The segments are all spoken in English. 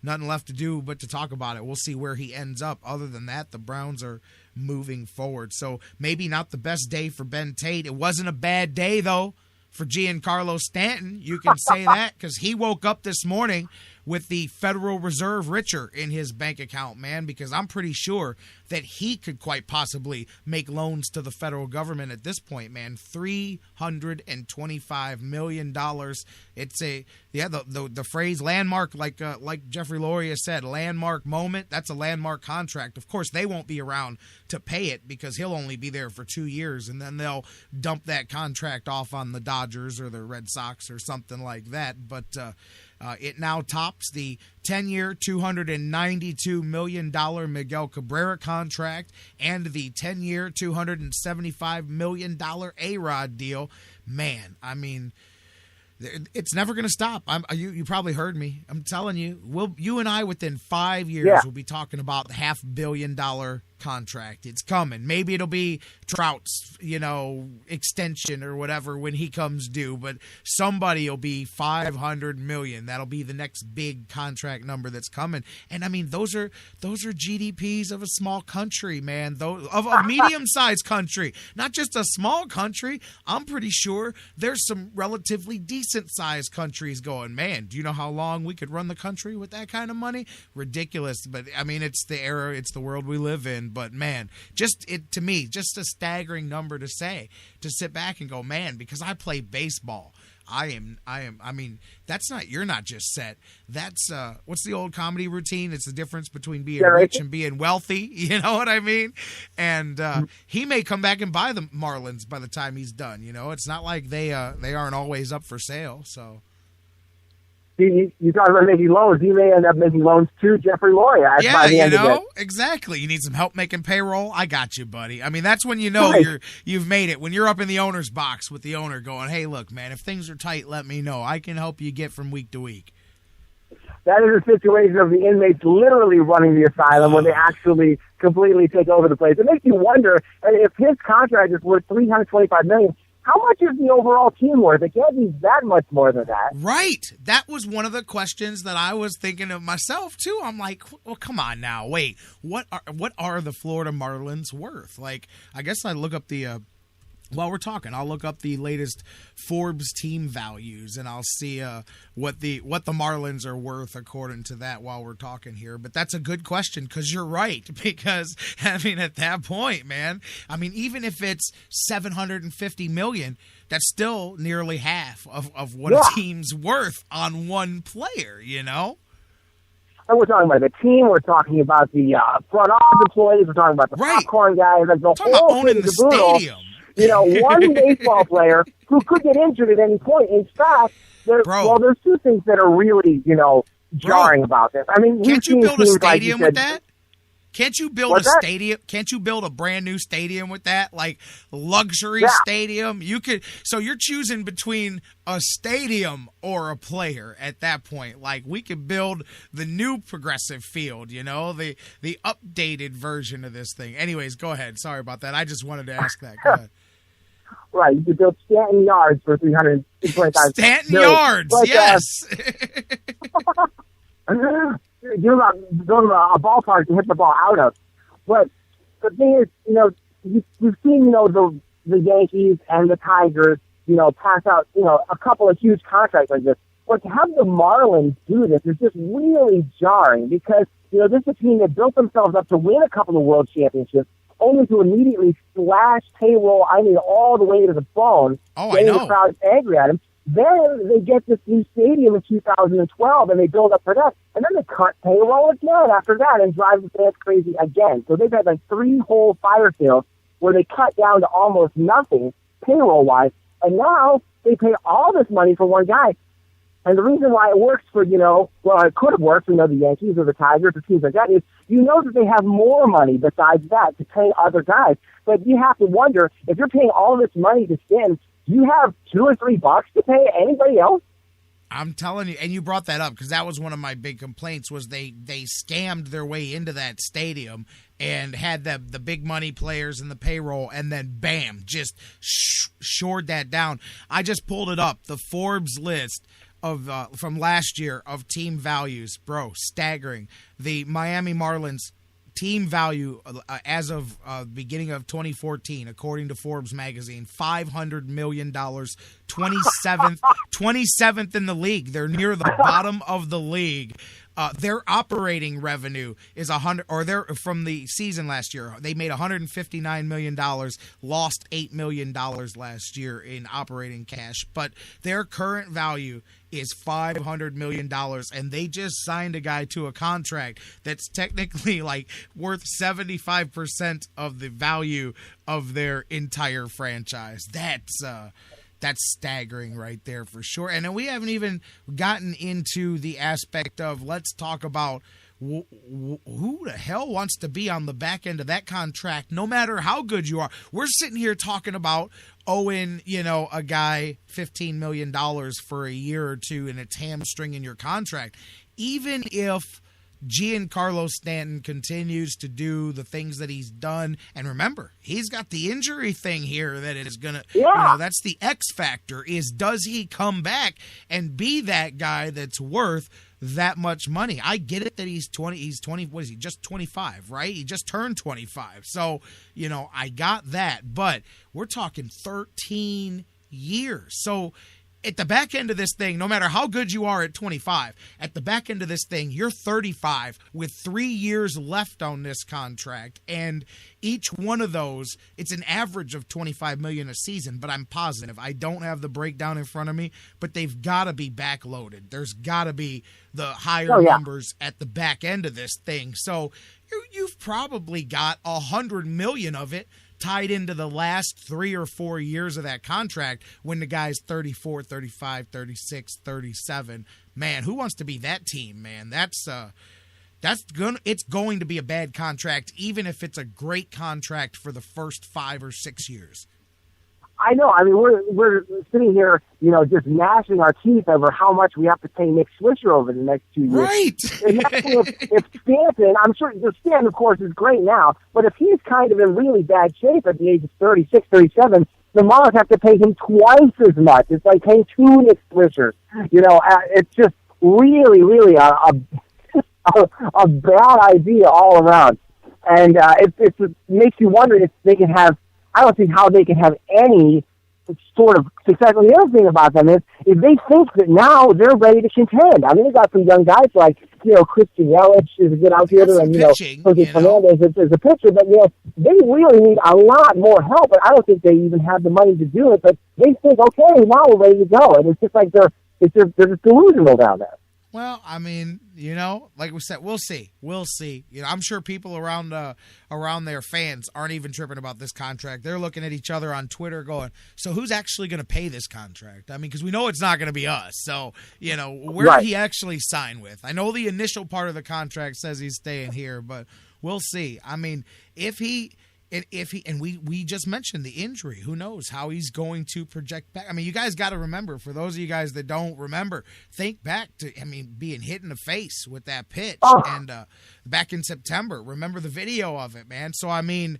nothing left to do but to talk about it. We'll see where he ends up. Other than that, the Browns are moving forward. So maybe not the best day for Ben Tate. It wasn't a bad day, though, for Giancarlo Stanton. You can say that because he woke up this morning with the Federal Reserve richer in his bank account, man, because I'm pretty sure that he could quite possibly make loans to the federal government at this point, man. $325 million. It's the phrase landmark, like Jeffrey Loria said, landmark moment. That's a landmark contract. Of course, they won't be around to pay it because he'll only be there for 2 years, and then they'll dump that contract off on the Dodgers or the Red Sox or something like that. But it now tops the 10-year, $292 million Miguel Cabrera contract and the 10-year, $275 million A-Rod deal. Man, I mean, it's never going to stop. You probably heard me. I'm telling you, you and I within 5 years will be talking about the $500 million contract. It's coming. Maybe it'll be Trout's, extension or whatever when he comes due, but somebody will be $500 million. That'll be the next big contract number that's coming. And I mean, those are GDPs of a small country, man. Those of a medium-sized country, not just a small country. I'm pretty sure there's some relatively decent-sized countries going, man, do you know how long we could run the country with that kind of money? Ridiculous. But I mean, it's the era, it's the world we live in. But man, to me, just a staggering number to say, to sit back and go, man, because I play baseball. I mean, you're not just set. That's, what's the old comedy routine? It's the difference between being rich and being wealthy. You know what I mean? And, he may come back and buy the Marlins by the time he's done. It's not like they aren't always up for sale. So. You talk about making loans. You may end up making loans to Jeffrey Loria. Yeah, exactly. You need some help making payroll? I got you, buddy. I mean, that's when you've made it. When you're up in the owner's box with the owner going, hey, look, man, if things are tight, let me know. I can help you get from week to week. That is a situation of the inmates literally running the asylum when they actually completely take over the place. It makes you wonder if his contract is worth $325 million. How much is the overall team worth? It can't be that much more than that. Right. That was one of the questions that I was thinking of myself, too. I'm like, well, come on now. Wait, what are the Florida Marlins worth? Like, I guess I look up while we're talking, I'll look up the latest Forbes team values, and I'll see what the Marlins are worth according to that while we're talking here. But that's a good question because you're right. Because, I mean, at that point, man, I mean, even if it's $750 million, that's still nearly half of what a team's worth on one player, And we're talking about the team. We're talking about the front office employees. We're talking about the popcorn guys. Like the whole owning the stadium. One baseball player who could get injured at any point. In fact, there's two things that are really, jarring about this. I mean, can't you build a stadium with that? Can't you build stadium? Can't you build a brand new stadium with that? Like luxury stadium? You could. So you're choosing between a stadium or a player at that point. Like we could build the new Progressive Field, the updated version of this thing. Anyways, go ahead. Sorry about that. I just wanted to ask that. Go ahead. Right, you could build Stanton Yards for $325 Stanton Yards, but, yes. Go to a ballpark to hit the ball out of. But the thing is, you've seen, the Yankees and the Tigers, pass out, a couple of huge contracts like this. But to have the Marlins do this is just really jarring because, this is a team that built themselves up to win a couple of world championships, only to immediately slash payroll, all the way to the bone. Oh, I know. The crowd angry at him. Then they get this new stadium in 2012, and they build up for that. And then they cut payroll again after that and drive the fans crazy again. So they've had like 3 whole fire sales where they cut down to almost nothing payroll-wise. And now they pay all this money for one guy. And the reason why it works for, it could have worked for, the Yankees or the Tigers or teams like that is, that they have more money besides that to pay other guys. But you have to wonder, if you're paying all this money to Stanton, do you have $2 or $3 to pay anybody else? I'm telling you, and you brought that up because that was one of my big complaints was they scammed their way into that stadium and had the big money players and the payroll, and then bam, just shored that down. I just pulled it up, the Forbes list from last year of team values, bro, staggering. The Miami Marlins team value as of beginning of 2014, according to Forbes magazine, $500 million, 27th in the league. They're near the bottom of the league. Their operating revenue is from the season last year. They made $159 million, lost $8 million last year in operating cash. But their current value is $500 million, and they just signed a guy to a contract that's technically like worth 75% of the value of their entire franchise. That's staggering right there for sure. And then we haven't even gotten into the aspect of, let's talk about who the hell wants to be on the back end of that contract, no matter how good you are. We're sitting here talking about owing, a guy $15 million for a year or two, and it's hamstringing your contract. Even if Giancarlo Stanton continues to do the things that he's done, and remember, he's got the injury thing here that is gonna, that's the X factor, is does he come back and be that guy that's worth that much money? I get it that he's 20, what is he, just 25, right? He just turned 25. So, I got that, but we're talking 13 years. So at the back end of this thing, no matter how good you are at 25, at the back end of this thing, you're 35 with 3 years left on this contract. And each one of those, it's an average of $25 million a season, but I'm positive. I don't have the breakdown in front of me, but they've got to be backloaded. There's got to be the higher numbers at the back end of this thing. So you've probably got $100 million of it tied into the last 3 or 4 years of that contract when the guy's 34, 35, 36, 37. Man, who wants to be that team, man? It's going to be a bad contract, even if it's a great contract for the first 5 or 6 years. I know. I mean, we're sitting here, just gnashing our teeth over how much we have to pay Nick Swisher over the next 2 years. Right. And if Stanton, I'm sure Stanton, of course, is great now, but if he's kind of in really bad shape at the age of 36, 37, the Marlins have to pay him twice as much. It's like paying 2 Nick Swishers. It's just really, really a bad idea all around. And it makes you wonder if they can have, I don't see how they can have any sort of success. And the other thing about them is they think that now they're ready to contend. I mean, they got some young guys like, Christian Yelich is a good outfielder, and, Jose Fernandez is a pitcher, but, they really need a lot more help, and I don't think they even have the money to do it, but they think, okay, now we're ready to go. And it's just like they're just delusional down there. Well, I mean, like we said, we'll see. I'm sure people around their fans aren't even tripping about this contract. They're looking at each other on Twitter going, so who's actually going to pay this contract? I mean, because we know it's not going to be us. So, where did he actually sign with? I know the initial part of the contract says he's staying here, but we'll see. I mean, if he we just mentioned the injury, who knows how he's going to project back. I mean, you guys got to remember, for those of you guys that don't remember, think back to, being hit in the face with that pitch and back in September. Remember the video of it, man. So, I mean,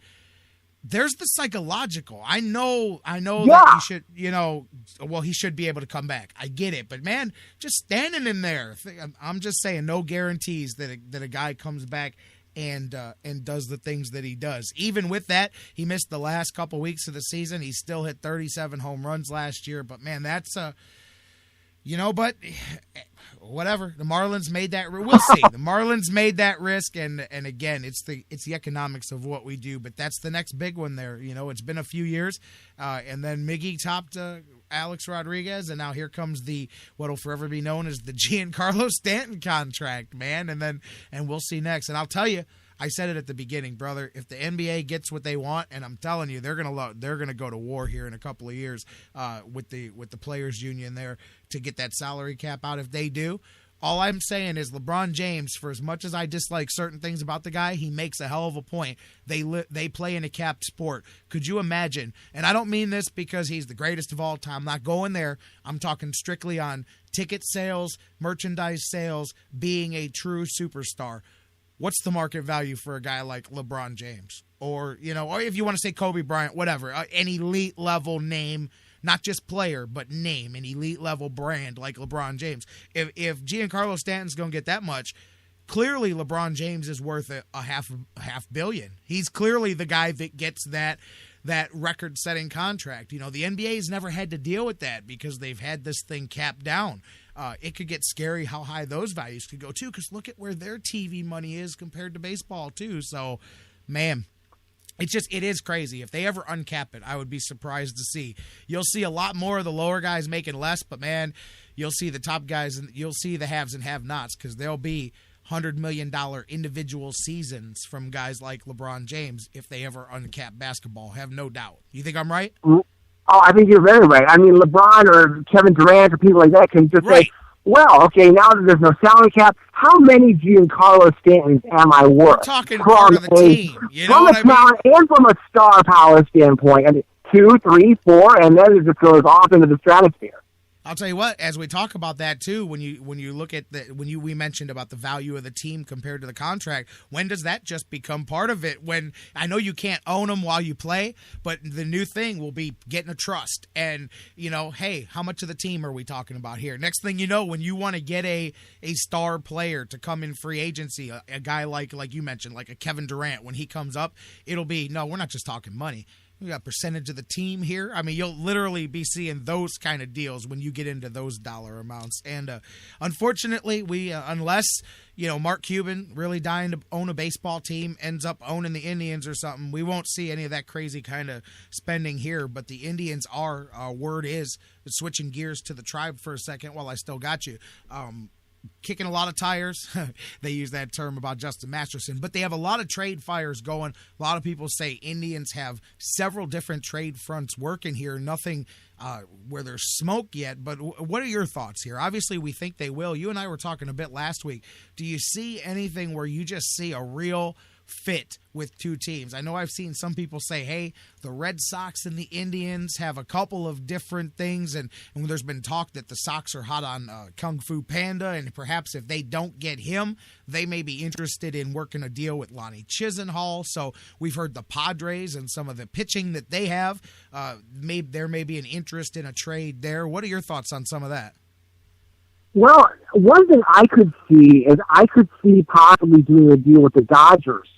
there's the psychological. I know that he should, he should be able to come back. I get it. But, man, just standing in there, I'm just saying no guarantees that a guy comes back and does the things that he does. Even with that, he missed the last couple weeks of the season. He still hit 37 home runs last year. But, man, that's but whatever. The Marlins made that. We'll see. The Marlins made that risk, and again, it's the economics of what we do. But that's the next big one there. It's been a few years, and then Miggy topped Alex Rodriguez, and now here comes what will forever be known as the Giancarlo Stanton contract, man. And we'll see next. And I'll tell you, I said it at the beginning, brother. If the NBA gets what they want, and I'm telling you, they're gonna go to war here in a couple of years with the players' union there to get that salary cap out. If they do, all I'm saying is LeBron James, for as much as I dislike certain things about the guy, he makes a hell of a point. They play in a capped sport. Could you imagine? And I don't mean this because he's the greatest of all time. I'm not going there. I'm talking strictly on ticket sales, merchandise sales, being a true superstar. What's the market value for a guy like LeBron James? Or, or if you want to say Kobe Bryant, whatever, an elite level name not just player, but name, an elite level brand like LeBron James. If Giancarlo Stanton's going to get that much, clearly LeBron James is worth a half billion. He's clearly the guy that gets that record-setting contract. The NBA's never had to deal with that because they've had this thing capped down. It could get scary how high those values could go, too, because look at where their TV money is compared to baseball, too. So, man, it is crazy. If they ever uncap it, I would be surprised to see. You'll see a lot more of the lower guys making less, but, man, you'll see the top guys, and you'll see the haves and have-nots because there'll be $100 million individual seasons from guys like LeBron James if they ever uncap basketball. Have no doubt. You think I'm right? Oh, I think you're very right. I mean, LeBron or Kevin Durant or people like that can just say, well, okay, now that there's no salary cap, how many Giancarlo Stantons am I worth? We're talking part of the team. You know what I mean? And from a star power standpoint, I mean, 2, 3, 4, and then it just goes off into the stratosphere. I'll tell you what, as we talk about that too, when you look at we mentioned about the value of the team compared to the contract, when does that just become part of it? When I know you can't own them while you play, but the new thing will be getting a trust and, hey, how much of the team are we talking about here? Next thing you know, when you want to get a star player to come in free agency, a guy like you mentioned, like a Kevin Durant, when he comes up, it'll be, no, we're not just talking money. We got percentage of the team here. I mean, you'll literally be seeing those kind of deals when you get into those dollar amounts. And unfortunately, we unless Mark Cuban really dying to own a baseball team ends up owning the Indians or something, we won't see any of that crazy kind of spending here. But the Indians are, word is, switching gears to the Tribe for a second while I still got you. Kicking a lot of tires. They use that term about Justin Masterson, but they have a lot of trade fires going. A lot of people say Indians have several different trade fronts working here. Nothing where there's smoke yet, but what are your thoughts here? Obviously, we think they will. You and I were talking a bit last week. Do you see anything where you just see a real fit with two teams? I know I've seen some people say, hey, the Red Sox and the Indians have a couple of different things, and there's been talk that the Sox are hot on Kung Fu Panda, and perhaps if they don't get him, they may be interested in working a deal with Lonnie Chisenhall. So we've heard the Padres and some of the pitching that they have. There may be an interest in a trade there. What are your thoughts on some of that? Well, one thing I could see is possibly doing a deal with the Dodgers,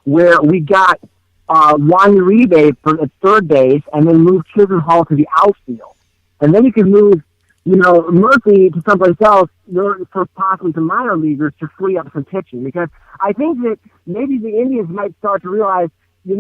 where we got Juan Uribe at third base and then move Chisenhall to the outfield. And then you can move, Murphy to someplace else for possibly some minor leaguers to free up some pitching. Because I think that maybe the Indians might start to realize, we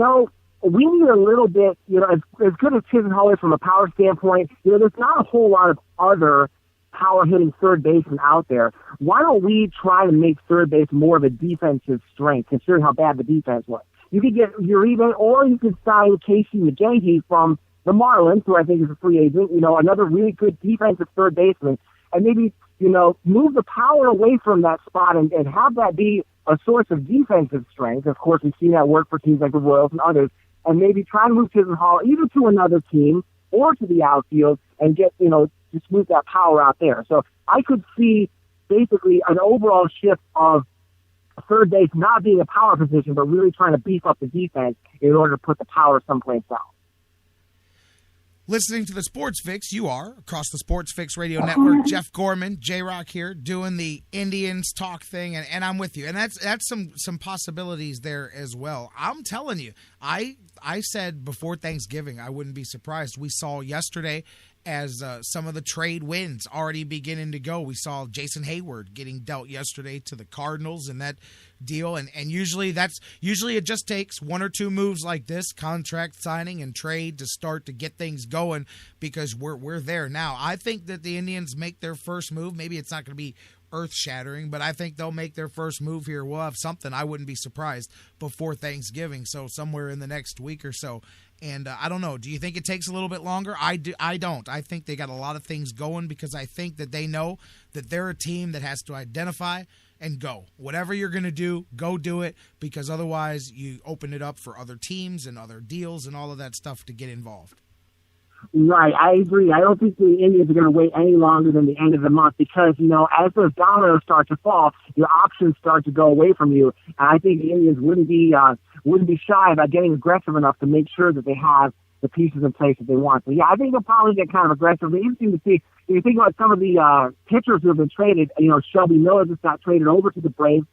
need a little bit, as good as Chisenhall is from a power standpoint, there's not a whole lot of other power-hitting third baseman out there. Why don't we try to make third base more of a defensive strength, considering how bad the defense was? You could get Uribe, or you could sign Casey McGehee from the Marlins, who I think is a free agent, another really good defensive third baseman, and maybe, move the power away from that spot and have that be a source of defensive strength. Of course, we've seen that work for teams like the Royals and others, and maybe try to move Chisenhall either to another team or to the outfield and get, just move that power out there. So I could see basically an overall shift of third base not being a power position, but really trying to beef up the defense in order to put the power someplace else. Listening to the Sports Fix, you are, across the Sports Fix Radio Network. Jeff Gorman, J-Rock here, doing the Indians talk thing, and I'm with you. And that's some possibilities there as well. I'm telling you, I said before Thanksgiving I wouldn't be surprised. We saw yesterday as some of the trade wins already beginning to go. We saw Jason Hayward getting dealt yesterday to the Cardinals in that deal, and usually it just takes one or two moves like this, contract signing and trade, to start to get things going, because we're there now. I think that the Indians make their first move. Maybe it's not going to be earth-shattering, but I think they'll make their first move here. We'll have something, I wouldn't be surprised, before Thanksgiving, so somewhere in the next week or so. And I don't know. Do you think it takes a little bit longer? I don't. I think they got a lot of things going, because I think that they know that they're a team that has to identify and go. Whatever you're going to do, go do it, because otherwise you open it up for other teams and other deals and all of that stuff to get involved. Right, I agree. I don't think the Indians are going to wait any longer than the end of the month, because, as those dominoes start to fall, your options start to go away from you. And I think the Indians wouldn't be shy about getting aggressive enough to make sure that they have the pieces in place that they want. So, yeah, I think they'll probably get kind of aggressive. It's interesting to see. If you think about some of the pitchers who have been traded, Shelby Miller just got traded over to the Braves.